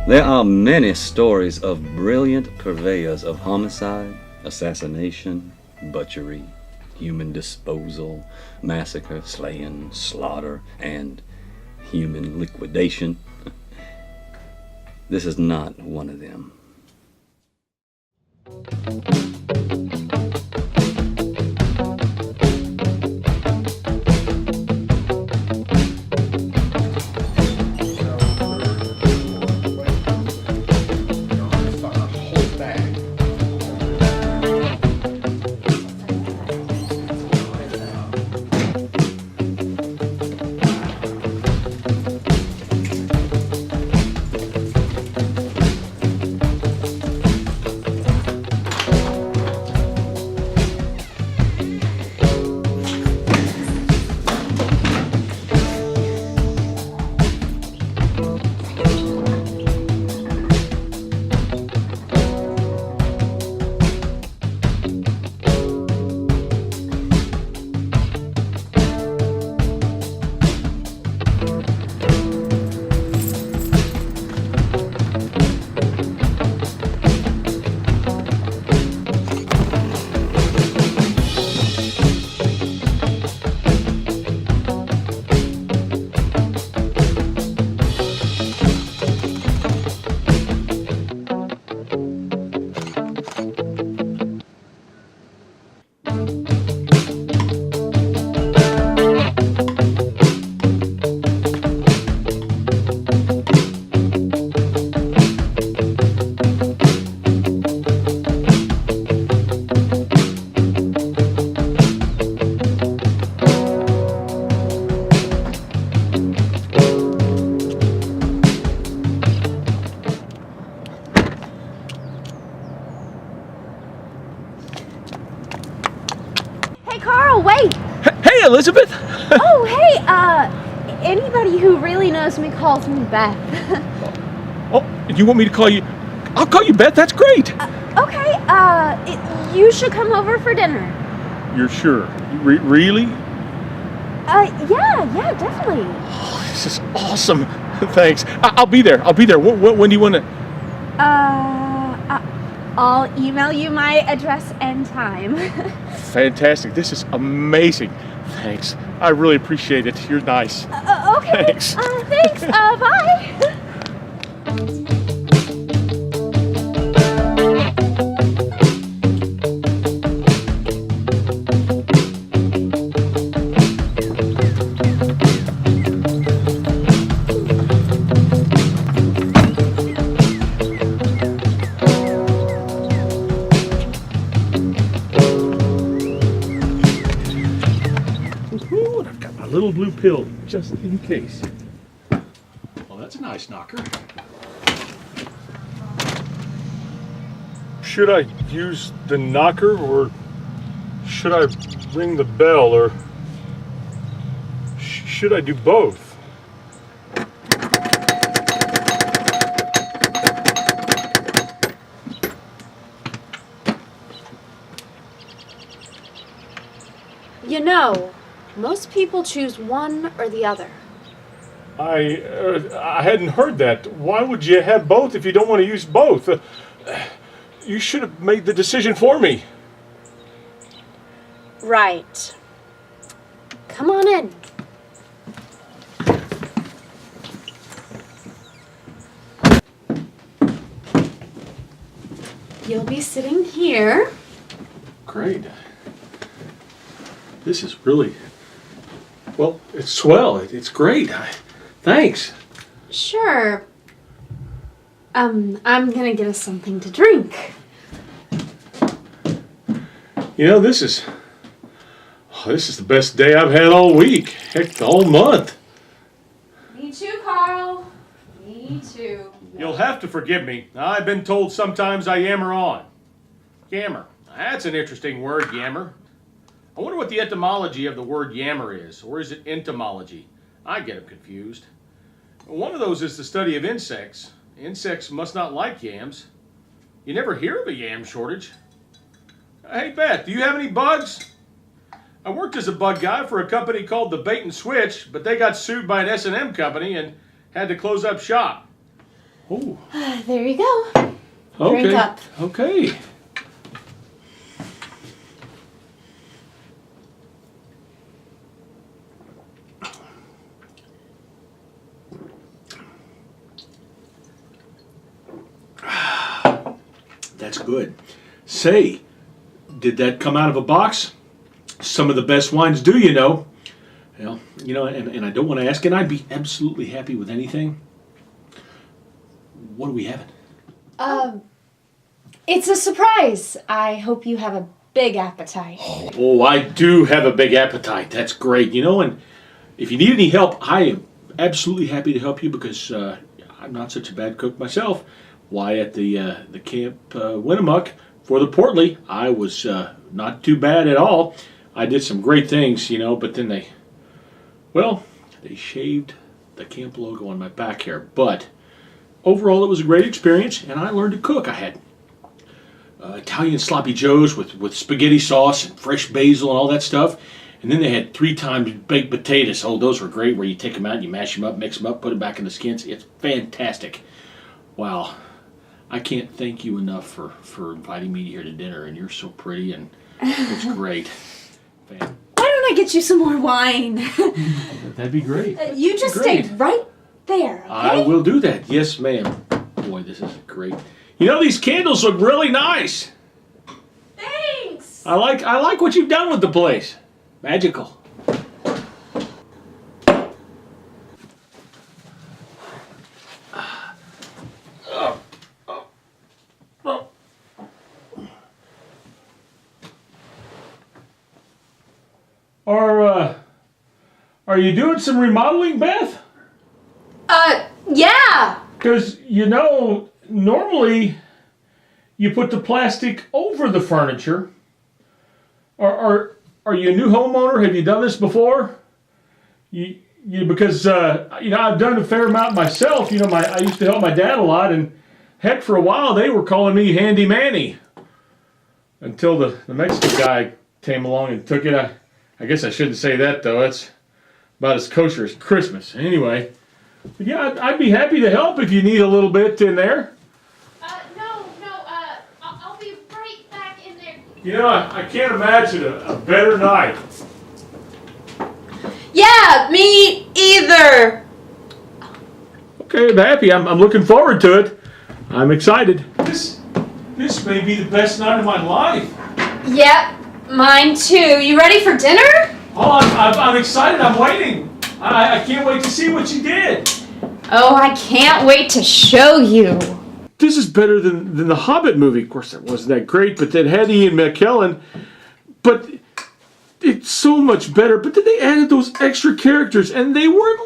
There are many stories of brilliant purveyors of homicide, assassination, butchery, human disposal, massacre, slaying, slaughter, and human liquidation. This is not one of them. Carl, wait! Hey, Elizabeth! Oh, hey, anybody who really knows me calls me Beth. Oh, you want me to call you? I'll call you Beth, that's great! Okay, you should come over for dinner. You're sure? Really? Yeah, definitely. Oh, this is awesome. Thanks. I'll be there. When do you want to? I'll email you my address and time. Fantastic. This is amazing. Thanks. I really appreciate it. You're nice. Okay. Thanks. Thanks. Bye. Little blue pill, just in case. Well, that's a nice knocker. Should I use the knocker, or should I ring the bell, or should I do both? You know, most people choose one or the other. I hadn't heard that. Why would you have both if you don't want to use both? You should have made the decision for me. Right. Come on in. You'll be sitting here. Great. This is really, well, it's swell. It's great. Thanks. Sure. I'm gonna get us something to drink. You know, this is the best day I've had all week. Heck, all month. Me too, Carl. Me too. You'll have to forgive me. I've been told sometimes I yammer on. Yammer. That's an interesting word, yammer. I wonder what the etymology of the word yammer is, or is it entomology? I get them confused. One of those is the study of insects. Insects must not like yams. You never hear of a yam shortage. Hey, Beth, do you have any bugs? I worked as a bug guy for a company called the Bait and Switch, but they got sued by an S&M company and had to close up shop. Oh. There you go. Okay. Drink up. Okay. That's good. Say, did that come out of a box? Some of the best wines do, you know. Well, you know, and I don't want to ask, and I'd be absolutely happy with anything. What are we having? It's a surprise. I hope you have a big appetite. Oh, I do have a big appetite. That's great. You know, and if you need any help, I am absolutely happy to help you because I'm not such a bad cook myself. Why, at the camp Winnemuck for the Portly, I was not too bad at all. I did some great things, you know, but then they shaved the camp logo on my back hair. But overall, it was a great experience, and I learned to cook. I had Italian sloppy joes with spaghetti sauce and fresh basil and all that stuff. And then they had 3 times baked potatoes. Oh, those were great, where you take them out, you mash them up, mix them up, put them back in the skins. It's fantastic. Wow. I can't thank you enough for inviting me here to dinner, and you're so pretty, and it's great. Why don't I get you some more wine? That'd be great. You just stay right there, okay? I will do that. Yes, ma'am. Boy, this is great. You know, these candles look really nice. Thanks! I like what you've done with the place. Magical. Are you doing some remodeling, Beth? Yeah! Because, you know, normally you put the plastic over the furniture. Are you a new homeowner? Have you done this before? Because you know, I've done a fair amount myself. You know, I used to help my dad a lot, and heck, for a while they were calling me Handy Manny. Until the Mexican guy came along and took it. I guess I shouldn't say that, though. That's about as kosher as Christmas. Anyway, but yeah, I'd be happy to help if you need a little bit in there. I'll be right back in there. You know, I can't imagine a better night. Yeah, me either. Okay, I'm happy. I'm looking forward to it. I'm excited. This may be the best night of my life. Yep, mine too. You ready for dinner? Oh, I'm excited. I'm waiting. I can't wait to see what you did. Oh, I can't wait to show you. This is better than the Hobbit movie. Of course, that wasn't that great, but that had Ian McKellen. But it's so much better. But then they added those extra characters, and they were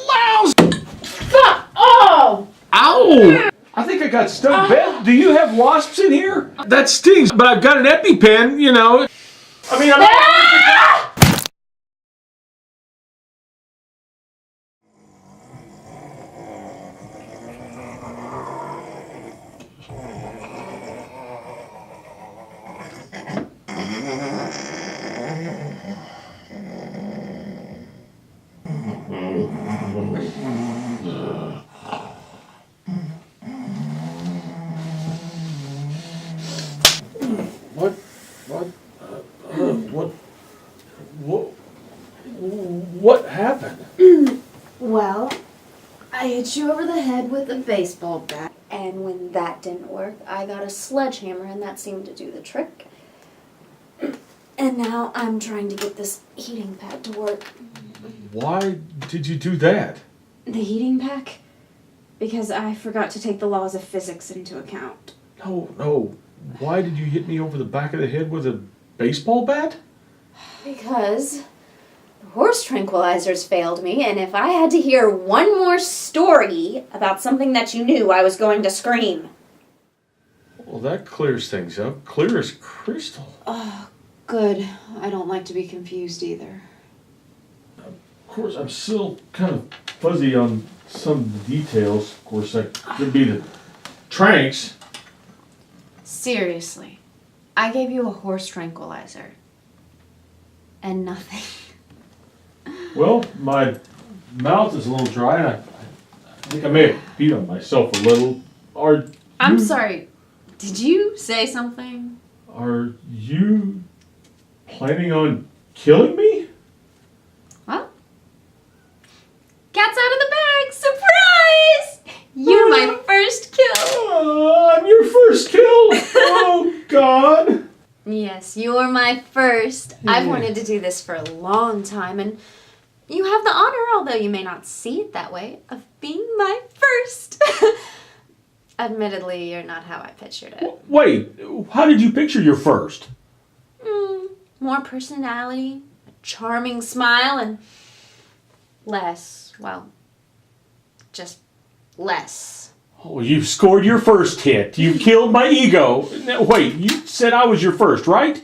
lousy. Fuck! Oh! Ow! I think I got stuck. Beth, do you have wasps in here? That stings, but I've got an EpiPen, you know. I mean, I'm not What happened? Well, I hit you over the head with a baseball bat, and when that didn't work, I got a sledgehammer, and that seemed to do the trick. And now I'm trying to get this heating pad to work. Why did you do that? The heating pack? Because I forgot to take the laws of physics into account. No. Why did you hit me over the back of the head with a baseball bat? Because the horse tranquilizers failed me, and if I had to hear one more story about something that you knew, I was going to scream. Well, that clears things up. Clear as crystal. Oh, good. I don't like to be confused either. Of course, I'm still kind of fuzzy on some of the details. Of course, that could be the tranks. Seriously, I gave you a horse tranquilizer. And nothing. Well, my mouth is a little dry, and I think I may have beat on myself a little. I'm sorry. Did you say something? Are you planning on killing me? What? Cat's out of the bag! Surprise! You're my first kill! I'm your first kill! Oh, God! Yes, you're my first. I've wanted to do this for a long time, and you have the honor, although you may not see it that way, of being my first. Admittedly, you're not how I pictured it. Wait, how did you picture your first? More personality, a charming smile, and less, well, just less. Oh, you scored your first hit. You killed my ego. Now, wait, you said I was your first, right?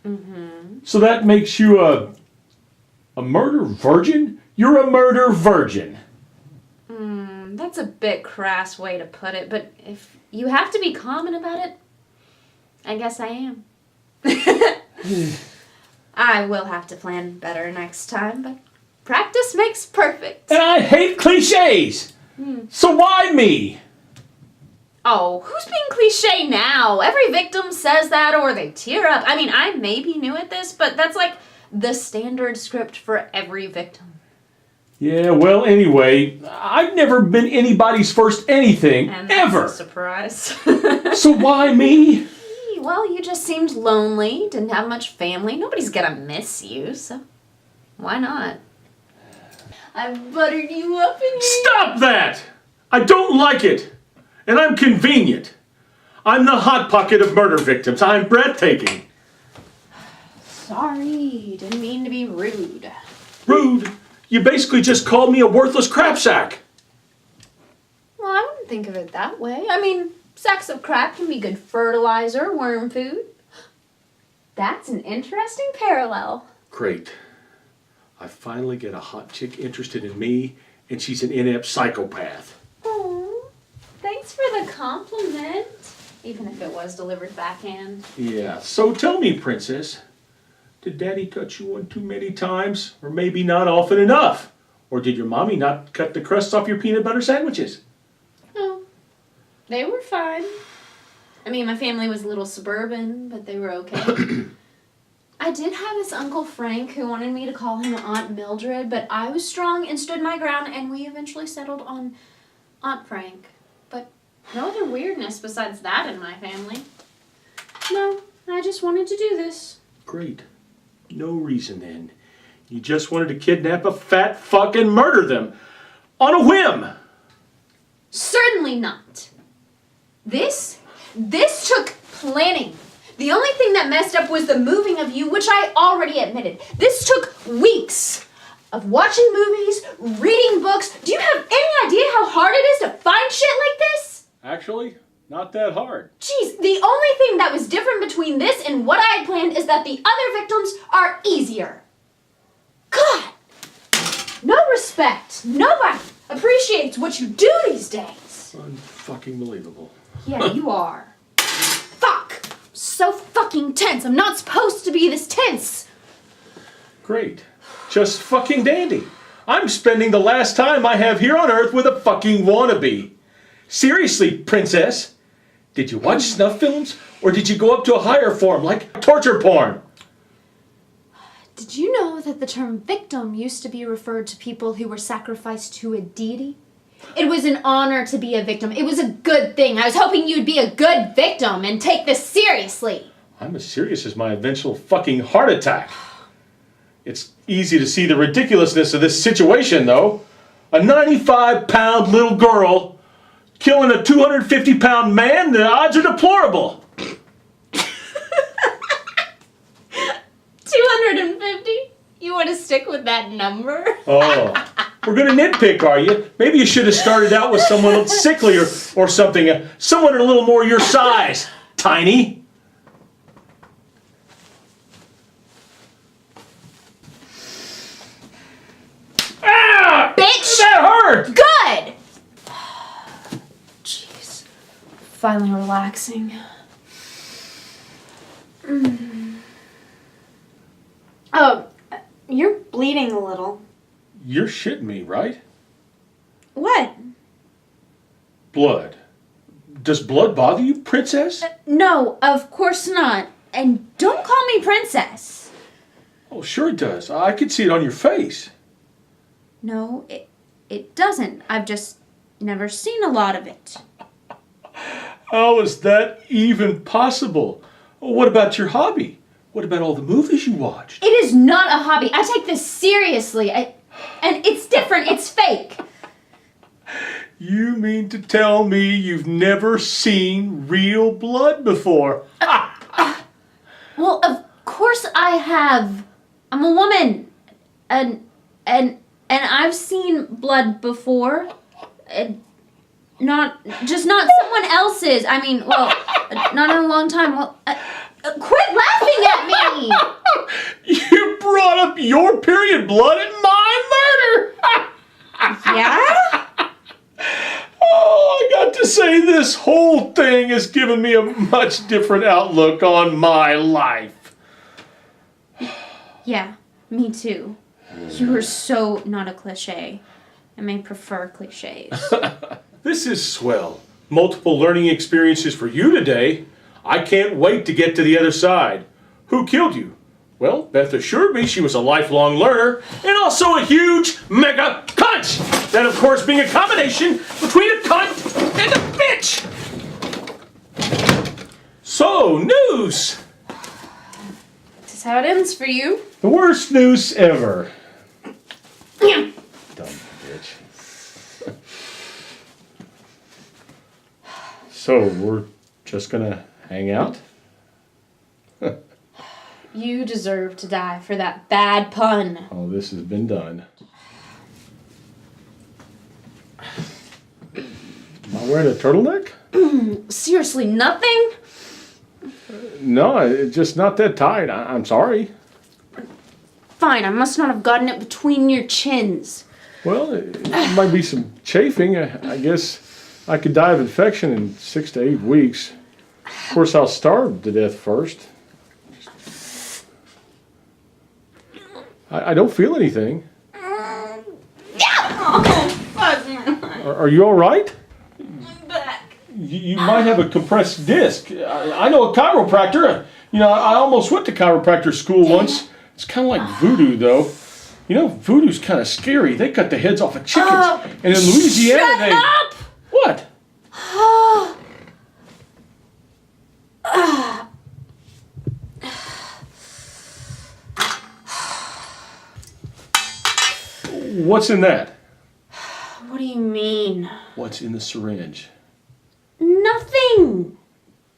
Mm-hmm. So that makes you a murder virgin? You're a murder virgin. That's a bit crass way to put it, but if you have to be common about it, I guess I am. I will have to plan better next time, but practice makes perfect. And I hate cliches. So why me? Oh, who's being cliche now? Every victim says that or they tear up. I mean, I may be new at this, but that's like the standard script for every victim. Yeah, well, anyway, I've never been anybody's first anything, And that's ever. a surprise. So why me? Well, you just seemed lonely, didn't have much family. Nobody's gonna miss you, so why not? I've buttered you up in here. Stop that! I don't like it. And I'm convenient. I'm the hot pocket of murder victims. I'm breathtaking. Sorry, didn't mean to be rude. Rude. You basically just called me a worthless crap sack. Well, I wouldn't think of it that way. I mean, sacks of crap can be good fertilizer, worm food. That's an interesting parallel. Great. I finally get a hot chick interested in me, and she's an inept psychopath. Oh, thanks for the compliment. Even if it was delivered backhand. Yeah, so tell me, princess, did Daddy cut you one too many times? Or maybe not often enough? Or did your mommy not cut the crusts off your peanut butter sandwiches? Oh, they were fine. I mean, my family was a little suburban, but they were okay. I did have this Uncle Frank who wanted me to call him Aunt Mildred, but I was strong and stood my ground, and we eventually settled on Aunt Frank. But no other weirdness besides that in my family. No, I just wanted to do this. Great. No reason then. You just wanted to kidnap a fat fuck and murder them. On a whim. Certainly not. This took planning. The only thing that messed up was the moving of you, which I already admitted. This took weeks of watching movies, reading books. Do you have any idea how hard it is to find shit like this? Actually, not that hard. Jeez, the only thing that was different between this and what I had planned is that the other victims are easier. God! No respect. Nobody appreciates what you do these days. Unfucking believable. Yeah, you are. Fuck! So fucking tense. I'm not supposed to be this tense. Great. Just fucking dandy. I'm spending the last time I have here on Earth with a fucking wannabe. Seriously, princess. Did you watch snuff films? Or did you go up to a higher form, like torture porn? Did you know that the term victim used to be referred to people who were sacrificed to a deity? It was an honor to be a victim. It was a good thing. I was hoping you'd be a good victim and take this seriously. I'm as serious as my eventual fucking heart attack. It's easy to see the ridiculousness of this situation, though. A 95-pound little girl killing a 250-pound man, the odds are deplorable. 250? You want to stick with that number? Oh, we're gonna nitpick, are you? Maybe you should have started out with someone sickly or something. Someone a little more your size, Tiny. Ah! Bitch! That hurt! Good! Jeez. Finally relaxing. Oh, you're bleeding a little. You're shitting me, right? What? Blood. Does blood bother you, princess? No, of course not. And don't call me princess. Oh, sure it does. I can see it on your face. No, it doesn't. I've just never seen a lot of it. How is that even possible? What about your hobby? What about all the movies you watched? It is not a hobby. I take this seriously. And it's different. It's fake. You mean to tell me you've never seen real blood before? Well, of course I have. I'm a woman. And I've seen blood before. Not someone else's. I mean, well, not in a long time. Well, quit laughing at me! You brought up your period blood in my murder! Yeah? Oh, I got to say, this whole thing has given me a much different outlook on my life. Yeah, me too. You are so not a cliche. I may prefer cliches. This is swell. Multiple learning experiences for you today. I can't wait to get to the other side. Who killed you? Well, Beth assured me she was a lifelong learner and also a huge mega cunt. That, of course, being a combination between a cunt and a bitch. So, news. This is how it ends for you. The worst news ever. Yeah. Dumb bitch. So, we're just gonna hang out? You deserve to die for that bad pun. Oh, this has been done. Am I wearing a turtleneck? Seriously, nothing? No, it's just not that tight. I'm sorry. Fine, I must not have gotten it between your chins. Well, it might be some chafing. I guess I could die of infection in 6 to 8 weeks. Of course, I'll starve to death first. I don't feel anything. Are you all right? Back. You might have a compressed disc. I know a chiropractor. You know, I almost went to chiropractor school once. It's kind of like voodoo, though. You know, voodoo's kind of scary. They cut the heads off of chickens. And in Louisiana, Shut up! What? What's in that? What do you mean? What's in the syringe? Nothing.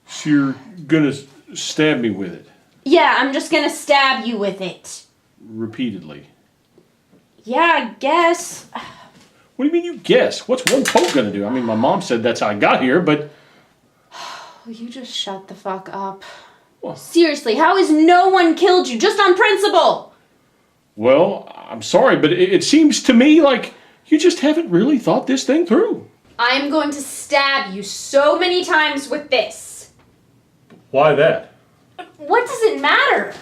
So you're gonna stab me with it? Yeah, I'm just gonna stab you with it. Repeatedly? Yeah, I guess. What do you mean you guess? What's one poke gonna do? I mean, my mom said that's how I got here, but... Will you just shut the fuck up? What? Seriously, how has no one killed you just on principle? Well, I'm sorry, but it seems to me like you just haven't really thought this thing through. I'm going to stab you so many times with this. Why that? What does it matter?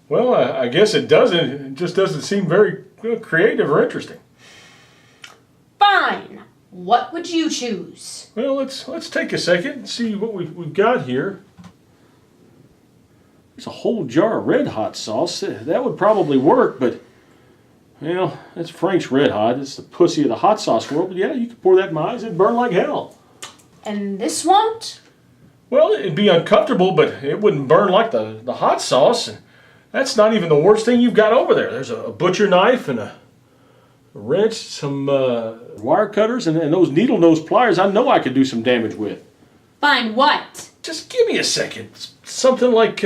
Well, I guess it doesn't. It just doesn't seem very creative or interesting. Fine. What would you choose? Well, let's take a second and see what we've got here. There's a whole jar of red hot sauce. That would probably work, but, well, that's Frank's Red Hot. It's the pussy of the hot sauce world. But yeah, you could pour that in my eyes. It'd burn like hell. And this won't? Well, it'd be uncomfortable, but it wouldn't burn like the hot sauce. And that's not even the worst thing you've got over there. There's a butcher knife and a wrench, some wire cutters, and those needle nose pliers I know I could do some damage with. Fine, what? Just give me a second. Something like,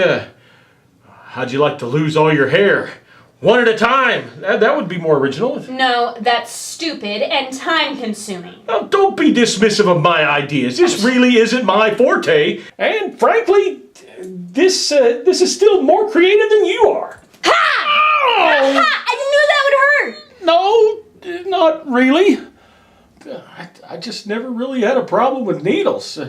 how'd you like to lose all your hair? One at a time. That would be more original. No, that's stupid and time-consuming. Now, don't be dismissive of my ideas. This really isn't my forte. And frankly, this is still more creative than you are. Ha! Oh! Ha! I knew that would hurt! No, not really. I just never really had a problem with needles.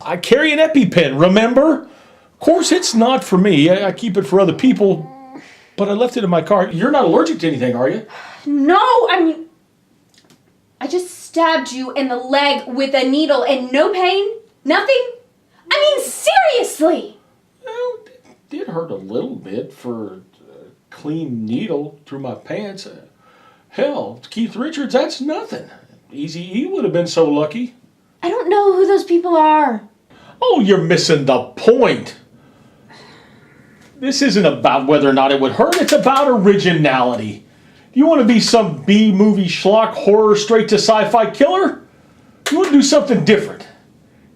I carry an EpiPen, remember? Of course, it's not for me. I keep it for other people. But I left it in my car. You're not allergic to anything, are you? No, I mean, I just stabbed you in the leg with a needle and no pain? Nothing? I mean, seriously! Well, it did hurt a little bit for a clean needle through my pants. Hell, Keith Richards, that's nothing. Easy-E would have been so lucky. I don't know who those people are. Oh, you're missing the point. This isn't about whether or not it would hurt. It's about originality. Do you want to be some B-movie schlock horror straight to sci-fi killer? You want to do something different.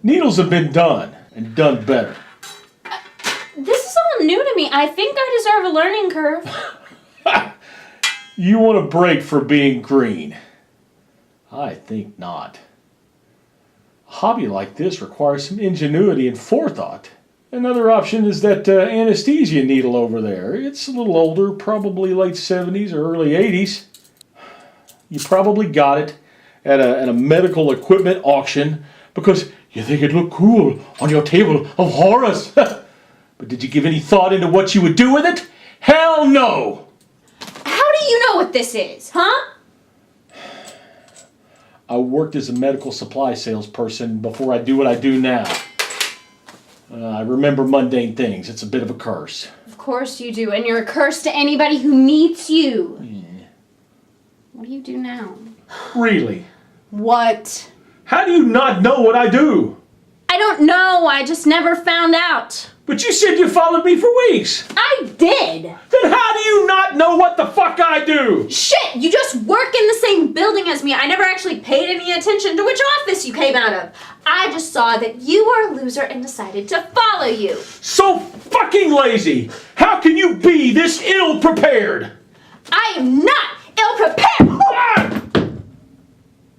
Needles have been done, and done better. This is all new to me. I think I deserve a learning curve. You want a break for being green? I think not. A hobby like this requires some ingenuity and forethought. Another option is that anesthesia needle over there. It's a little older, probably late 70s or early 80s. You probably got it at a medical equipment auction because you think it'd look cool on your table of horrors. But did you give any thought into what you would do with it? Hell no! How do you know what this is, huh? I worked as a medical supply salesperson before I do what I do now. I remember mundane things. It's a bit of a curse. Of course you do, and you're a curse to anybody who meets you. Yeah. What do you do now? Really? What? How do you not know what I do? I don't know. I just never found out. But you said you followed me for weeks. I did. Then how do you not know what the fuck I do? Shit, you just work in the same building as me. I never actually paid any attention to which office you came out of. I just saw that you were a loser and decided to follow you. So fucking lazy. How can you be this ill-prepared? I am not ill-prepared. Ah!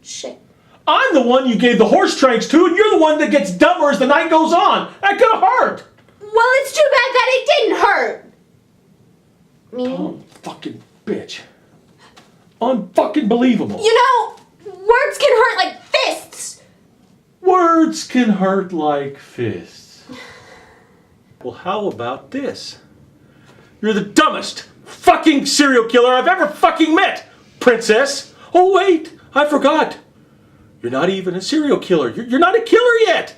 Shit. I'm the one you gave the horse tranks to, and you're the one that gets dumber as the night goes on. That could have hurt. Well, it's too bad that it didn't hurt. Oh, fucking bitch. Unfucking believable. You know, words can hurt like fists. Words can hurt like fists. Well, how about this? You're the dumbest fucking serial killer I've ever fucking met, princess. Oh, wait, I forgot. You're not even a serial killer. You're not a killer yet.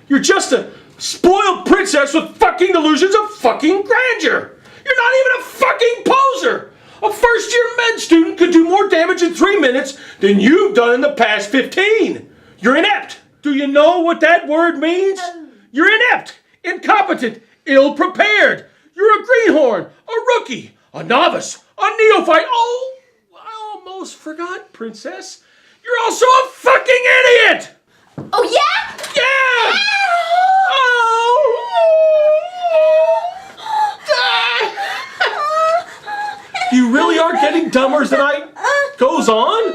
You're just a spoiled princess with fucking delusions of fucking grandeur. You're not even a fucking poser. A first-year med student could do more damage in 3 minutes than you've done in the past 15. You're inept. Do you know what that word means? You're inept, incompetent, ill-prepared. You're a greenhorn, a rookie, a novice, a neophyte. Oh, I almost forgot, princess. You're also a fucking idiot! Oh, yeah? Yeah! You really are getting dumber as the night goes on?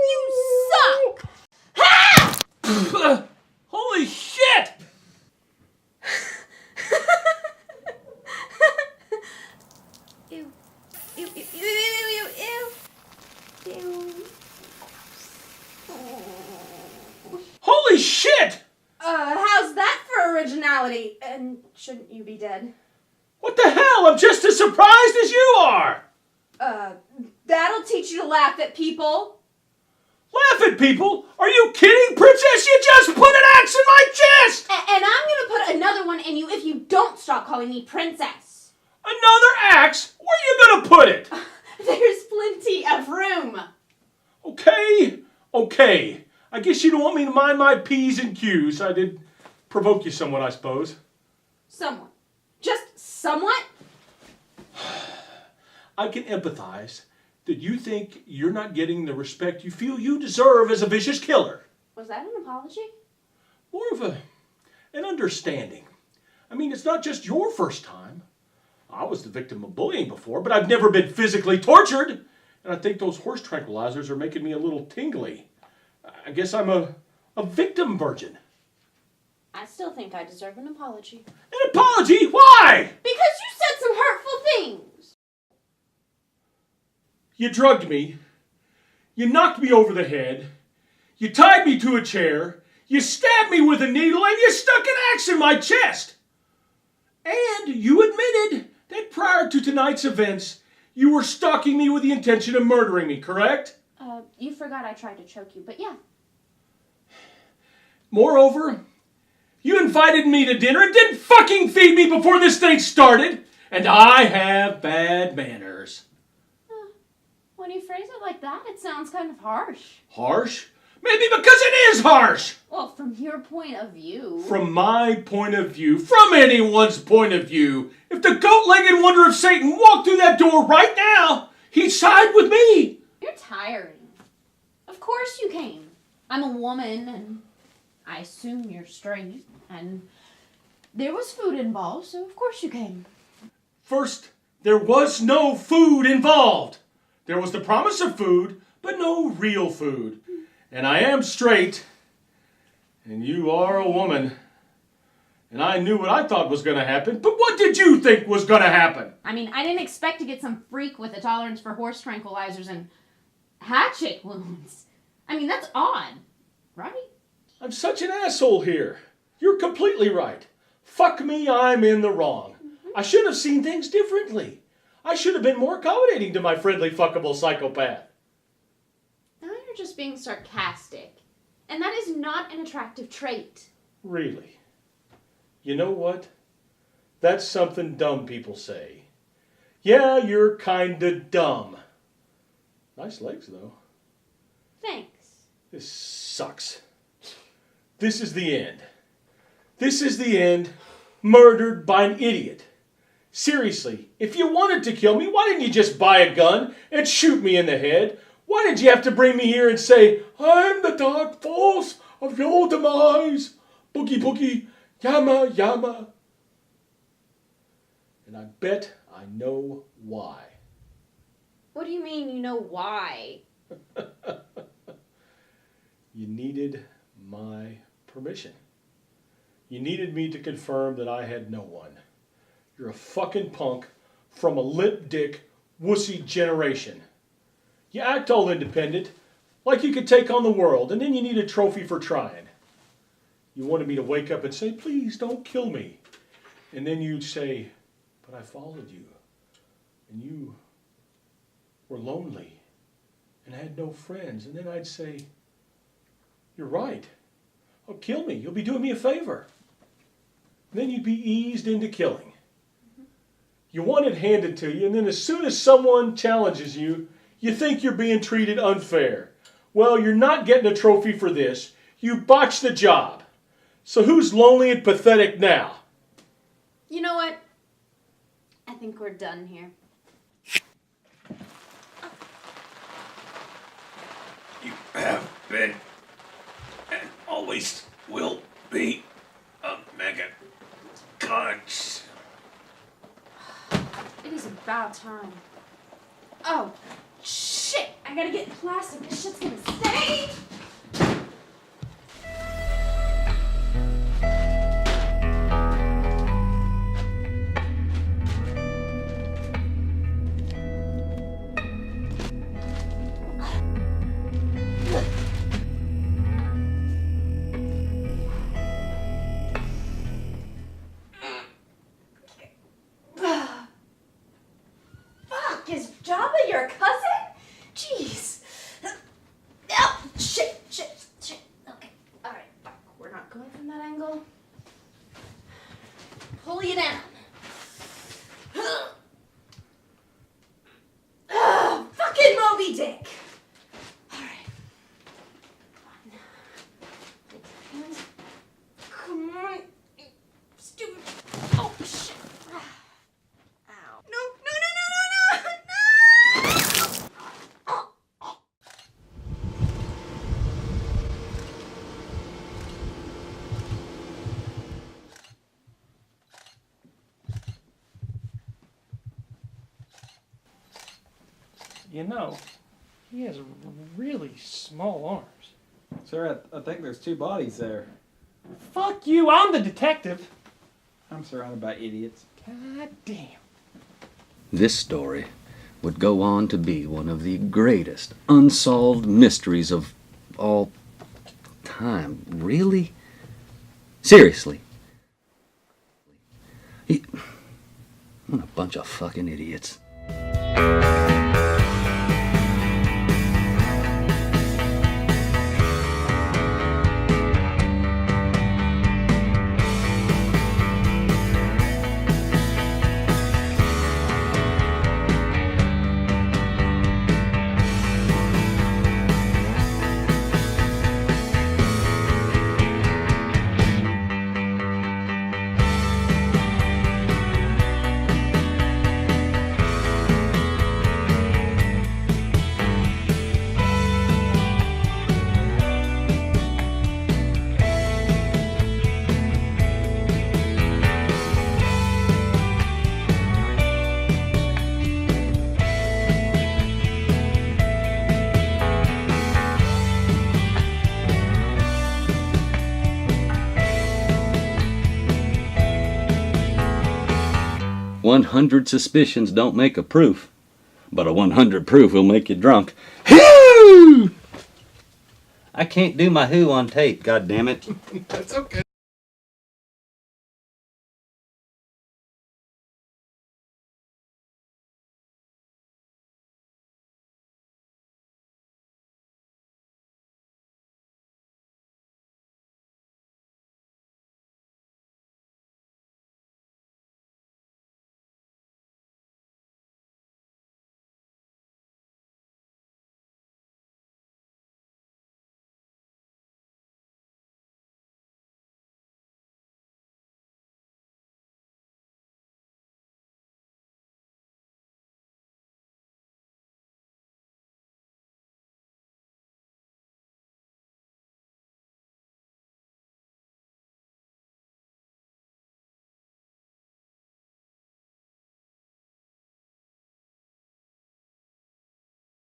You suck! Holy shit! Ew. Ew, ew, ew, ew, ew, ew. Ew. Holy shit! How's that for originality? And shouldn't you be dead? What the hell? I'm just as surprised as you are! That'll teach you to laugh at people. Laugh at people? Are you kidding, princess? You just put an axe in my chest! And I'm gonna put another one in you if you don't stop calling me princess. Another axe? Where are you gonna put it? There's plenty of room. Okay. I guess you don't want me to mind my P's and Q's. I did provoke you somewhat, I suppose. Somewhat. Just somewhat? I can empathize that you think you're not getting the respect you feel you deserve as a vicious killer. Was that an apology? More of an understanding. I mean, it's not just your first time. I was the victim of bullying before, but I've never been physically tortured. And I think those horse tranquilizers are making me a little tingly. I guess I'm a victim virgin. I still think I deserve an apology. An apology? Why? Because you said some hurtful things. You drugged me. You knocked me over the head. You tied me to a chair. You stabbed me with a needle and you stuck an axe in my chest. And you admitted that prior to tonight's events, you were stalking me with the intention of murdering me, correct? You forgot I tried to choke you, but yeah. Moreover, you invited me to dinner and didn't fucking feed me before this thing started. And I have bad manners. When you phrase it like that, it sounds kind of harsh. Harsh? Maybe because it is harsh! Well, from your point of view... From my point of view, from anyone's point of view, if the goat-legged wonder of Satan walked through that door right now, he'd side with me. You're tiring. Of course you came. I'm a woman, and I assume you're straight, and there was food involved, so of course you came. First, there was no food involved. There was the promise of food, but no real food. And I am straight, and you are a woman. And I knew what I thought was going to happen, but what did you think was going to happen? I mean, I didn't expect to get some freak with a tolerance for horse tranquilizers and hatchet wounds. I mean, that's odd, right? I'm such an asshole here. You're completely right. Fuck me, I'm in the wrong. I should have seen things differently. I should have been more accommodating to my friendly, fuckable psychopath. Now you're just being sarcastic. And that is not an attractive trait. Really? You know what? That's something dumb people say. Yeah, you're kinda dumb. Nice legs, though. Thanks. This sucks. This is the end. This is the end. Murdered by an idiot. Seriously, if you wanted to kill me, why didn't you just buy a gun and shoot me in the head? Why did you have to bring me here and say, I'm the dark force of your demise? Boogie boogie, yama yama. And I bet I know why. What do you mean you know why? You needed my permission. You needed me to confirm that I had no one. You're a fucking punk from a limp dick, wussy generation. You act all independent, like you could take on the world, and then you need a trophy for trying. You wanted me to wake up and say, please don't kill me. And then you'd say, but I followed you, and you were lonely, and had no friends. And then I'd say, you're right. Oh, kill me. You'll be doing me a favor. And then you'd be eased into killing. You want it handed to you, and then as soon as someone challenges you, you think you're being treated unfair. Well, you're not getting a trophy for this. You botched the job. So who's lonely and pathetic now? You know what? I think we're done here. You have been and always will be a mega cunt. It is about time. Oh, shit! I gotta get plastic. This shit's gonna stay! Is Jabba your cousin? Jeez. Oh, shit. Okay, alright. We're not going from that angle. Pull you down. Oh, fucking Moby Dick. Alright. Hands. Come on. You stupid. Oh, shit. Ow. No. You know, he has really small arms. Sir, I think there's two bodies there. Fuck you, I'm the detective. I'm surrounded by idiots. God damn. This story would go on to be one of the greatest unsolved mysteries of all time. Really? Seriously. What a bunch of fucking idiots. "100 suspicions don't make a proof, but a 100 proof will make you drunk." Whoo! I can't do my who on tape, goddammit. That's okay.